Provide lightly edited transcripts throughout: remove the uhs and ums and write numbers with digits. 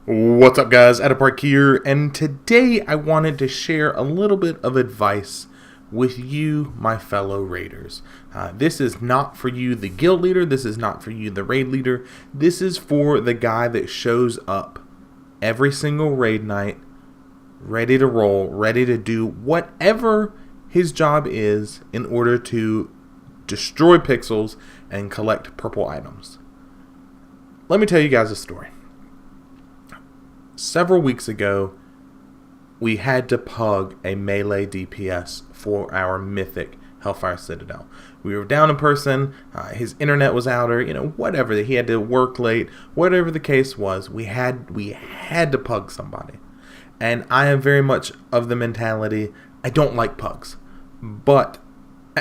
What's up, guys? Atapark here, and today I wanted to share a little bit of advice with you, my fellow raiders. This is not for you, the guild leader. This is not for you, the raid leader. This is for the guy that shows up every single raid night, ready to roll, ready to do whatever his job is in order to destroy pixels and collect purple items. Let me tell you guys a story. Several weeks ago, we had to pug a melee DPS for our mythic Hellfire Citadel. We were down in person, his internet was out, or whatever, he had to work late, whatever the case was, we had to pug somebody. And I am very much of the mentality, I don't like pugs. But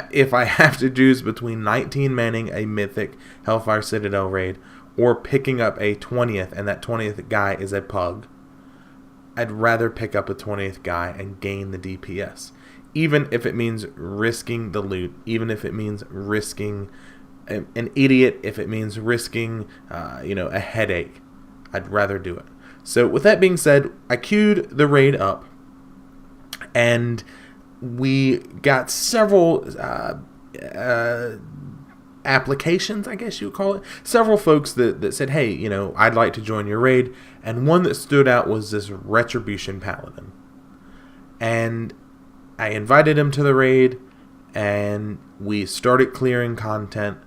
if I have to choose between 19 manning a mythic Hellfire Citadel raid or picking up a 20th, and that 20th guy is a pug, I'd rather pick up a 20th guy and gain the DPS. Even if it means risking the loot, even if it means risking an idiot, if it means risking a headache, I'd rather do it. So with that being said, I queued the raid up, and we got several applications, I guess you would call it. Several folks that said, hey, I'd like to join your raid. And one that stood out was this Retribution Paladin. And I invited him to the raid, and we started clearing content,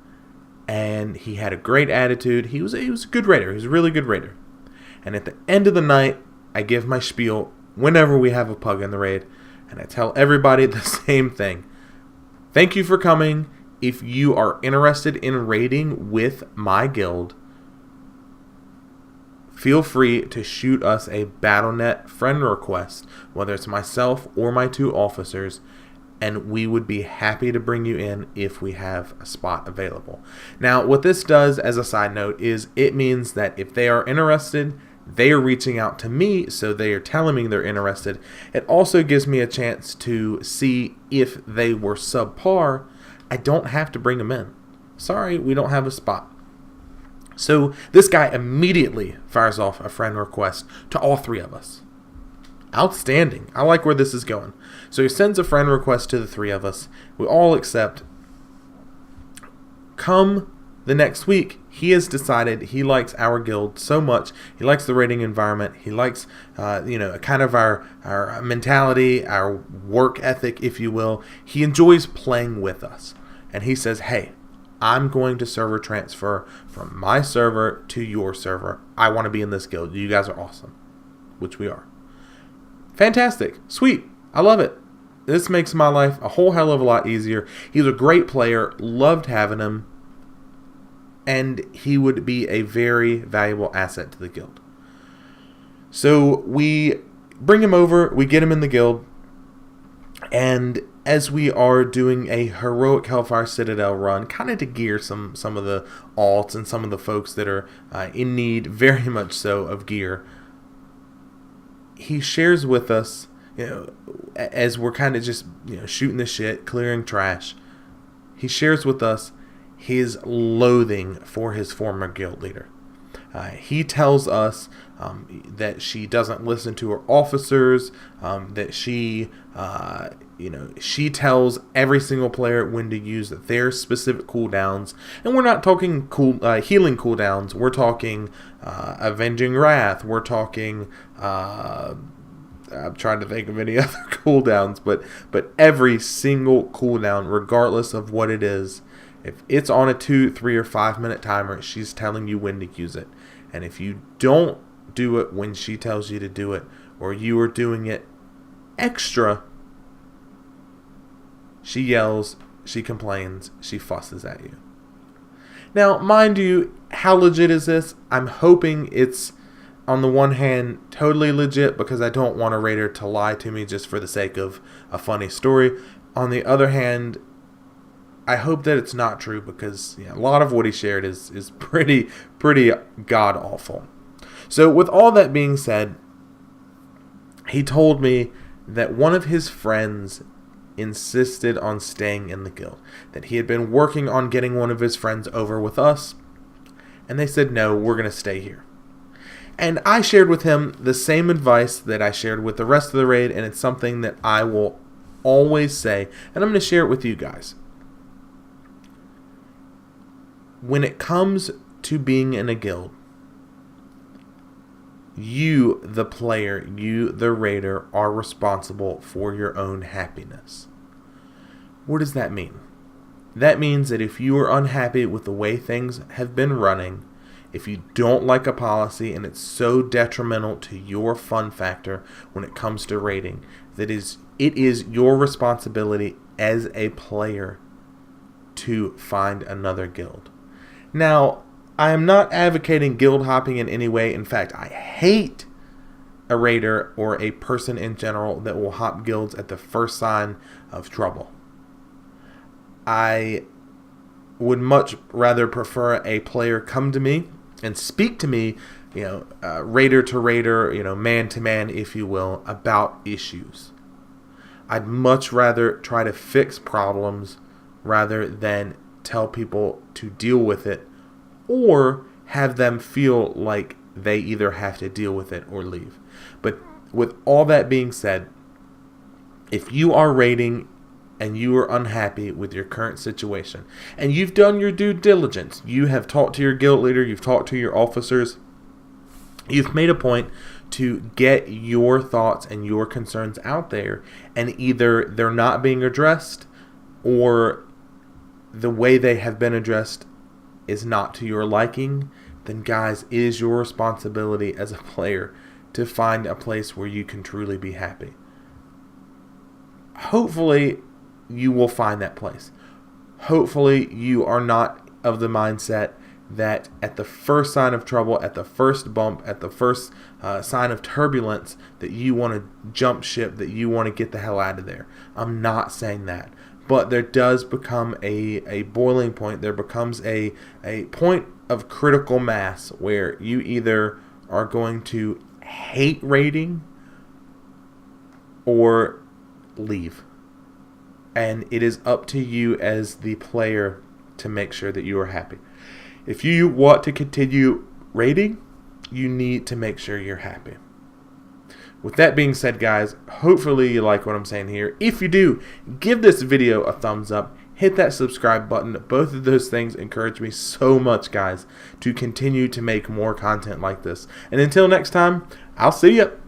and he had a great attitude. He was a good raider. He was a really good raider. And at the end of the night, I give my spiel whenever we have a pug in the raid, and I tell everybody the same thing. Thank you for coming. If you are interested in raiding with my guild, feel free to shoot us a Battle.net friend request, whether it's myself or my 2 officers, and we would be happy to bring you in if we have a spot available. Now, what this does, as a side note, is it means that if they are interested, they are reaching out to me, so they are telling me they're interested. It also gives me a chance to see if they were subpar. I don't have to bring them in. Sorry, we don't have a spot. So this guy immediately fires off a friend request to all 3 of us. Outstanding. I like where this is going. So he sends a friend request to the 3 of us. We all accept. Come the next week, he has decided he likes our guild so much. He likes the raiding environment. He likes, kind of our mentality, our work ethic, if you will. He enjoys playing with us. And he says, hey, I'm going to server transfer from my server to your server. I want to be in this guild. You guys are awesome. Which we are. Fantastic. Sweet. I love it. This makes my life a whole hell of a lot easier. He's a great player. Loved having him. And he would be a very valuable asset to the guild. So we bring him over, we get him in the guild, and as we are doing a heroic Hellfire Citadel run, kind of to gear some of the alts and some of the folks that are in need, very much so, of gear, he shares with us, as we're kind of just shooting the shit, clearing trash, he shares with us his loathing for his former guild leader. He tells us that she doesn't listen to her officers, that she tells every single player when to use their specific cooldowns. And we're not talking healing cooldowns. We're talking Avenging Wrath. We're talking... I'm trying to think of any other cooldowns, but every single cooldown, regardless of what it is, if it's on a 2, 3, or 5 minute timer, she's telling you when to use it. And if you don't do it when she tells you to do it, or you are doing it extra, she yells, she complains, she fusses at you. Now, mind you, how legit is this? I'm hoping it's, on the one hand, totally legit, because I don't want a raider to lie to me just for the sake of a funny story. On the other hand, I hope that it's not true, because a lot of what he shared is pretty god awful. So with all that being said, he told me that one of his friends insisted on staying in the guild, that he had been working on getting one of his friends over with us, and they said, no, we're going to stay here. And I shared with him the same advice that I shared with the rest of the raid, and it's something that I will always say, and I'm going to share it with you guys. When it comes to being in a guild, you, the player, you, the raider, are responsible for your own happiness. What does that mean? That means that if you are unhappy with the way things have been running, if you don't like a policy and it's so detrimental to your fun factor when it comes to raiding, it is your responsibility as a player to find another guild. Now, I am not advocating guild hopping in any way. In fact, I hate a raider or a person in general that will hop guilds at the first sign of trouble. I would much rather prefer a player come to me and speak to me, raider to raider, man to man, if you will, about issues. I'd much rather try to fix problems rather than tell people to deal with it or have them feel like they either have to deal with it or leave. But with all that being said, if you are raiding and you are unhappy with your current situation, and you've done your due diligence, you have talked to your guild leader, you've talked to your officers, you've made a point to get your thoughts and your concerns out there, and either they're not being addressed or the way they have been addressed is not to your liking, then guys, it is your responsibility as a player to find a place where you can truly be happy. Hopefully you will find that place. Hopefully you are not of the mindset that at the first sign of trouble, at the first bump, at the first sign of turbulence, that you want to jump ship, that you want to get the hell out of there. I'm not saying that. But there does become a boiling point. There becomes a point of critical mass where you either are going to hate raiding or leave. And it is up to you as the player to make sure that you are happy. If you want to continue raiding, you need to make sure you're happy. With that being said, guys, hopefully you like what I'm saying here. If you do, give this video a thumbs up. Hit that subscribe button. Both of those things encourage me so much, guys, to continue to make more content like this. And until next time, I'll see you.